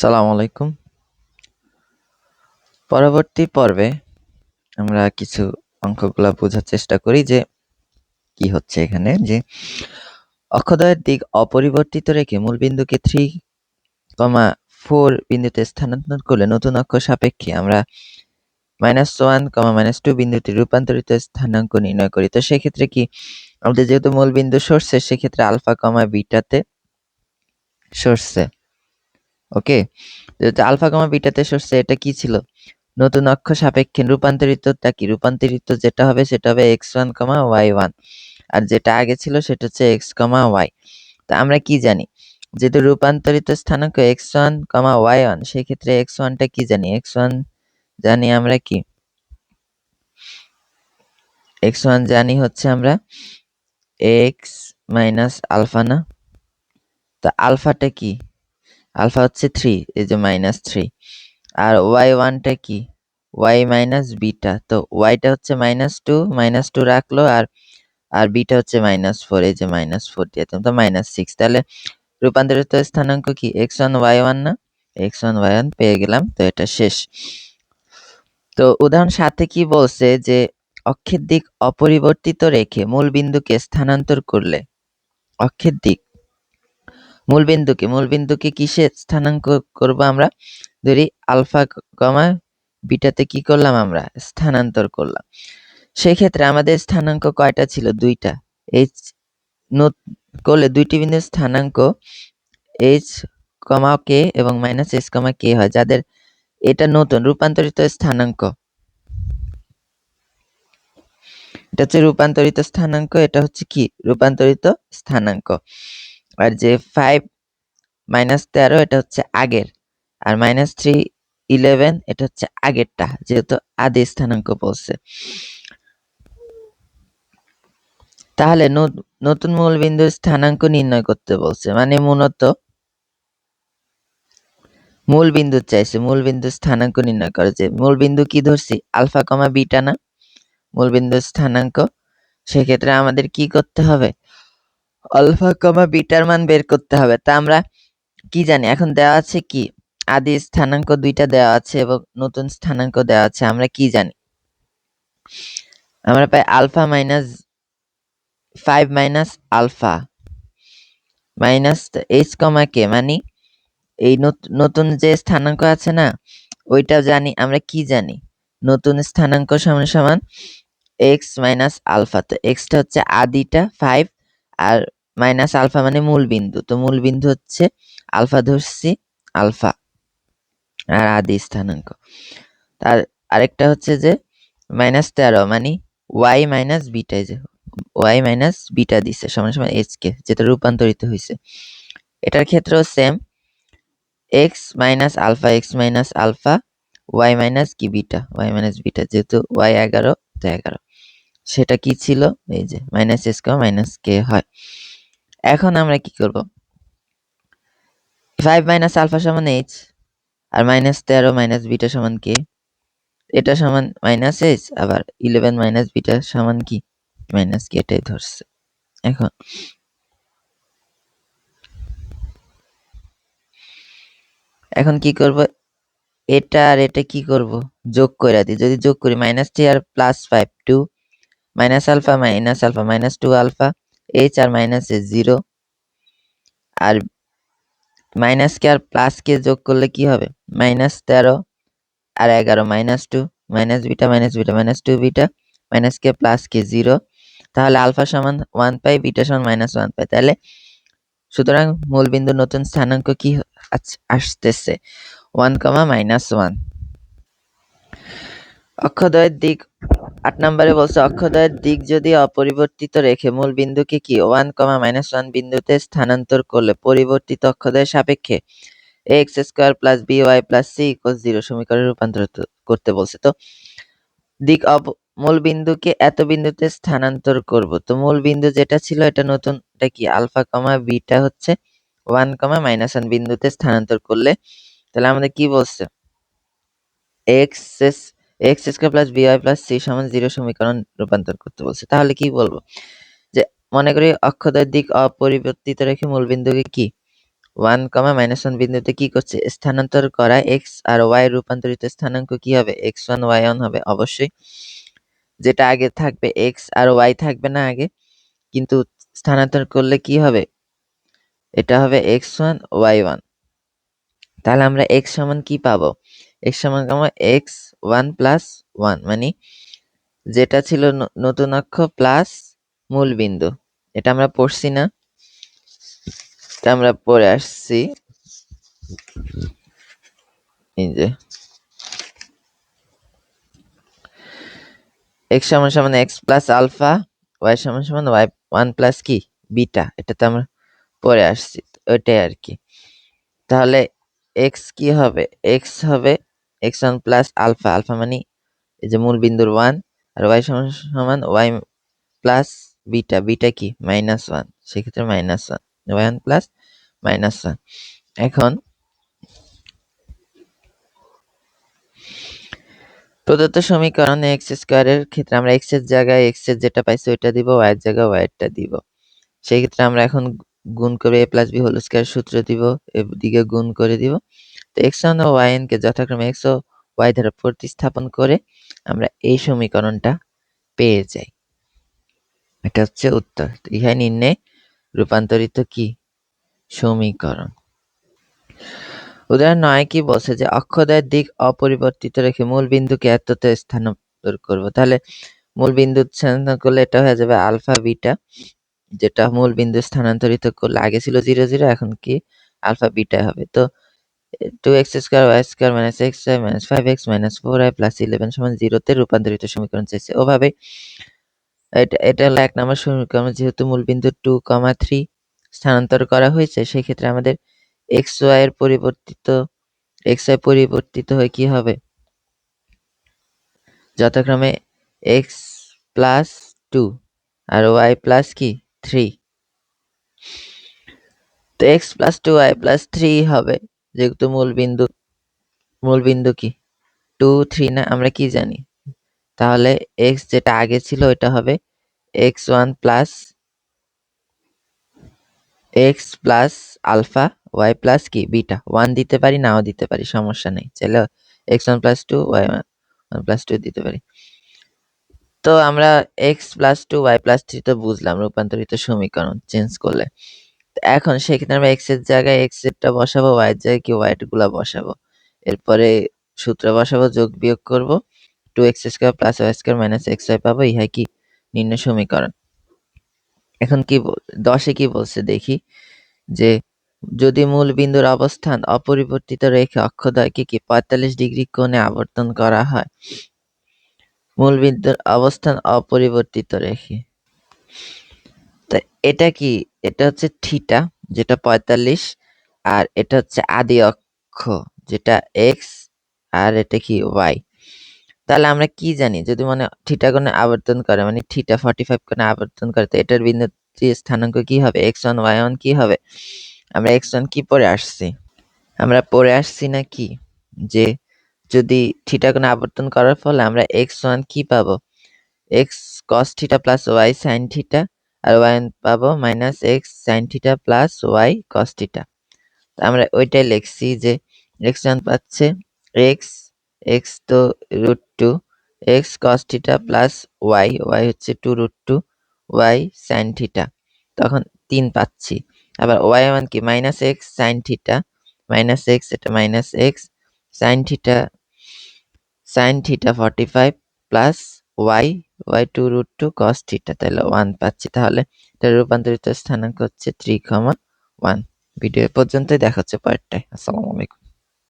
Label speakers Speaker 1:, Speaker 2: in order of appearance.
Speaker 1: আসসালামু আলাইকুম। পরবর্তী পর্বে আমরা কিছু অঙ্কগুলা বোঝার চেষ্টা করি যে কি হচ্ছে এখানে যে অক্ষদ্বয়ের দিক অপরিবর্তিত রেখে মূলবিন্দুকে 3,4 বিন্দুতে স্থানান্তর করলে নতুন অক্ষ সাপেক্ষে আমরা -1, -2 বিন্দুতে রূপান্তরিত স্থানাঙ্ক নির্ণয় করি। তো সেক্ষেত্রে কি আমাদের যেহেতু মূলবিন্দু সরছে সেক্ষেত্রে আলফা, বিটাতে সরছে। ওকে? যেহেতু আলফা, বিটাতে সরছে এটা কি ছিল? নতুন অক্ষ সাপেক্ষে রূপান্তরিতটা কি? রূপান্তরিত যেটা হবে সেটা হবে x1, y1 আর যেটা আগে ছিল সেটা হচ্ছে x, y। তো আমরা কি জানি? যেহেতু রূপান্তরিত স্থানাঙ্ক x1, y1 সেক্ষেত্রে x1 টা কি জানি? x1 জানি আমরা কি? x1 জানি হচ্ছে আমরা x মাইনাস আলফা না? তো আলফাটা কি? আলফা হচ্ছে 3 এই যে -3 আর y1 টা কি? y minus beta. তো y টা হচ্ছে -2 রাখলো আর বিটা হচ্ছে -4 এই যে -4 দিয়ে দিলাম তো -6 তাহলে রূপান্তরিত স্থানাঙ্ক কি x1 y1 না? x1 y1 পেয়ে গেলাম তো এটা শেষ। তো উদাহরণ 7 কি বলছে যে অক্ষের দিক অপরিবর্তিত রেখে মূল বিন্দুকে স্থানান্তর করলে অক্ষের দিক মূলবিন্দুকে কিসে স্থানাঙ্ক করব আমরা? ধরি আলফা, বিটাতে কি করলাম আমরা? স্থানান্তর করলাম। সেক্ষেত্রে আমাদের স্থানাঙ্ক কয়টা ছিল? ২ টা। h করলে দুইটি বিন্দুর স্থানাঙ্ক h, k এবং -h, k হয় যাদের এটা নতুন রূপান্তরিত স্থানাঙ্ক। এটা হচ্ছে রূপান্তরিত স্থানাঙ্ক, এটা হচ্ছে কি? রূপান্তরিত স্থানাঙ্ক। আর যে 5 -13 এটা হচ্ছে আগের। আর -3 11 এটা হচ্ছে আগেরটা যেহেতু আদি স্থানাঙ্ক বলছে। তাহলে নতুন মূলবিন্দুর স্থানাঙ্ক নির্ণয় করতে বলছে। মানে মূলত মূলবিন্দু চাইছে, মূলবিন্দুর স্থানাঙ্ক নির্ণয় করে যে মূলবিন্দু কি ধরছি? আলফা, বিটা না? মূলবিন্দুর স্থানাঙ্ক। সেক্ষেত্রে আমাদের কি করতে হবে? আলফা, বিটার মান বের করতে হবে। তা আমরা কি জানি? এখন দেওয়া আছে কি? আদি স্থানাঙ্ক ২ টা দেওয়া আছে এবং নতুন স্থানাঙ্ক দেওয়া আছে। আমরা কি জানি? আমরা পাই alpha minus 5 minus alpha minus h, k মানে এই নতুন যে স্থানাঙ্ক আছে না ওইটা জানি আমরা কি জানি? নতুন স্থানাঙ্ক সমান সমান x মাইনাস আলফা। তো x টা হচ্ছে আদিটা 5 আর মাইনাস আলফা মানে মূল বিন্দু। তো মূল বিন্দু হচ্ছে আলফা ধরছি আলফা আর আদি স্থানাঙ্ক। আর আরেকটা হচ্ছে যে -13 মানে y মাইনাস বিটা এই যে y মাইনাস বিটা দিছে সমান সমান h কে যেটা রূপান্তরিত হইছে। এটার ক্ষেত্রেও same x minus alpha y minus কি বিটা y মাইনাস বিটা যেহেতু y 11 তো 11 সেটা কি ছিল? এই যে -h, k হয়। এখন আমরা কি করব? 5 মাইনাস আলফা সমান h আর -13 মাইনাস বিটা সমান k এটা সমান -h আবার 11 মাইনাস বিটা সমান কি? -k এটাই ধরছে। এখন কি করব? এটা আর এটা কি করব? যোগ কইরা দিই। যদি যোগ করি -3 আর +5 2 আলফা -2 আলফা h আর -h 0 আর -k আর +k যোগ করলে কি হবে? -13 আর 11 -2 -2 বিটা -k +k 0 তাহলে আলফা সমান 1 পাই বিটা সমান -1 পাই। তাহলে সুতরাং মূলবিন্দুর নতুন স্থানাঙ্ক কি আসতেছে? 1, -1 অক্ষদ্বয়ের দিক ৮ নম্বরে বলছে অক্ষদ্বয়ের দিক যদি অপরিবর্তিত রেখে মূল বিন্দুকে কি 1, -1 বিন্দুতে স্থানান্তর করলে পরিবর্তিত অক্ষদ্বয়ের সাপেক্ষে ax² + by + c = 0 সমীকরণে রূপান্তরিত করতে বলছে। তো দিক মূল বিন্দুকে এত বিন্দুতে স্থানান্তর করব। তো মূল বিন্দু যেটা ছিল এটা নতুন এটা কি আলফা, বিটা হচ্ছে 1, -1 বিন্দুতে স্থানান্তর করলে তাহলে আমাদের কি বলছে? x² + by + c = 0 সমীকরণ রূপান্তর করতে বলছে। তাহলে কি বলবো? যে মনে করি অক্ষদ্বয়ের দিক অপরিবর্তিত রেখে মূলবিন্দুকে কি 1, -1 বিন্দুতে কি করছে? স্থানান্তর করা x আর y রূপান্তরিত স্থানাঙ্ক কি হবে? x1 y1 হবে অবশ্যই। যেটা আগে থাকবে x আর y থাকবে না আগে, কিন্তু স্থানান্তর করলে কি হবে? এটা হবে x1 y1। তাহলে আমরা x সমান কি পাবো? x সমান x1 প্লাস 1 মানে যেটা ছিল নতুন অক্ষ প্লাস মূল বিন্দু। এটা আমরা পড়ছি না? এটা আমরা পড়ে আসছি। এই যে x সমান সমান x প্লাস আলফা, y সমান সমান y1 প্লাস কি বিটা। এটা তো আমরা পড়ে আসছি, ওইটাই আর কি। তাহলে x কি হবে? x হবে x1 প্লাস আলফা, আলফা মানে এই যে মূল বিন্দুর 1, আর y সমান সমান y প্লাস বিটা, বিটা কি -1, সেক্ষেত্রে -1 y1 প্লাস -1। এখন প্রদত্ত সমীকরণে এক্স স্কোয়ারের ক্ষেত্রে আমরা এক্স এর জায়গায় এক্স এর যেটা পাইছি ওইটা দিব, ওয়াই এর জায়গায় ওয়াই এরটা দিব। সেই ক্ষেত্রে আমরা এখন গুণ করে a plus B whole square সূত্র দিব, এদিকে গুণ করে দিব। তো x1 ও yn কে যথাক্রমে x ও y দ্বারা প্রতিস্থাপন করে আমরা এই সমীকরণটা পেয়ে যাই। এটা হচ্ছে উত্তর। ইহাই নির্ণয় রূপান্তরিত কি সমীকরণ। উদাহরণ 9 কি বলছে যে অক্ষদ্বয়ের দিক অপরিবর্তিত রেখে মূল বিন্দুকে এততে স্থানান্তর করব। তাহলে মূল বিন্দু স্থানান্তর করলে এটা হয়ে যাবে আলফা বিটা, যেটা মূল বিন্দু স্থানান্তরিত করলে আগে ছিল 0 0, এখন কি আলফা বিটা হবে। তো 2x square y square minus xy minus 5x minus 4y plus 11 সমান 0 তে রূপান্তরিত সমীকরণ চাইছে। ওভাবে এটা হলো 1 নম্বর সমীকরণ। যেহেতু মূলবিন্দু 2, 3 স্থানান্তর করা হয়েছে, সেক্ষেত্রে আমাদের xy পরিবর্তিত হয়ে কি হবে? যথাক্রমে x প্লাস 2 আর y প্লাস কি 3। তো x প্লাস 2 y প্লাস 3 হবে, যেহেতু মূলবিন্দু কি 2 3 না, আমরা কি জানি? তাহলে x যেটা আগে ছিল ওটা হবে x1 plus x plus alpha y plus কি বিটা। 1 দিতে পারি, নাও দিতে পারি, সমস্যা নেই। চাইলে x1 প্লাস 2 y1 প্লাস 2 দিতে পারি। তো আমরা x প্লাস 2 y প্লাস 3 তো বুঝলাম রূপান্তরিত সমীকরণ চেঞ্জ করলে। এখন সেক্ষেত্রে আমরা x এর জায়গায় x এরটা বসাবো, y এর জায়গায় কি y এর গুলা বসাবো। এরপরে সূত্র বসাবো, যোগ বিয়োগ করব, 2x square plus y square minus xy পাবো। ইহাই কি নির্ণয় সমীকরণ। এখন কি 10 এ কি বলছে দেখি, যে যদি মূল বিন্দুর অবস্থান অপরিবর্তিত রেখে অক্ষদ্বয়কে কি 45 ডিগ্রি কোণে আবর্তন করা হয়। মূল বিন্দুর অবস্থান অপরিবর্তিত রেখে, তো এটা কি? এটা হচ্ছে থিটা, যেটা 45, আর এটা হচ্ছে আদি অক্ষ যেটা এক্স, আর এটা কি ওয়াই। তাহলে আমরা কি জানি, যদি মানে থিটা কোণে আবর্তন করে মানে থিটা 45 কোণে আবর্তন করে, তো এটার বিন্দুটি স্থানাঙ্ক কি হবে? x1 y1 কি হবে? আমরা x1 কি পড়ে আসছি? আমরা পড়ে আসছি নাকি যে যদি থিটা কোণে আবর্তন করার ফলে আমরা x1 কি পাবো? x cos theta plus y sin theta, আর y1 পাবো minus x sin theta plus y cos theta. আমরা ওইটাই লিখছি যে x1 পাচ্ছে x, x তো √2, x cos theta plus y, y হচ্ছে 2√2 y sin থিটা, তখন 3 পাচ্ছি। আবার y1 কি minus x sin theta, minus x, এটা minus x sin theta 45 plus y, y 2√2 cos theta, তাহলে 1 পাচ্ছি। তাহলে এটার রূপান্তরিত স্থানাঙ্ক হচ্ছে 3, 1। ভিডিও পর্যন্তই, দেখা হচ্ছে পরেরটায়। আসসালামু আলাইকুম।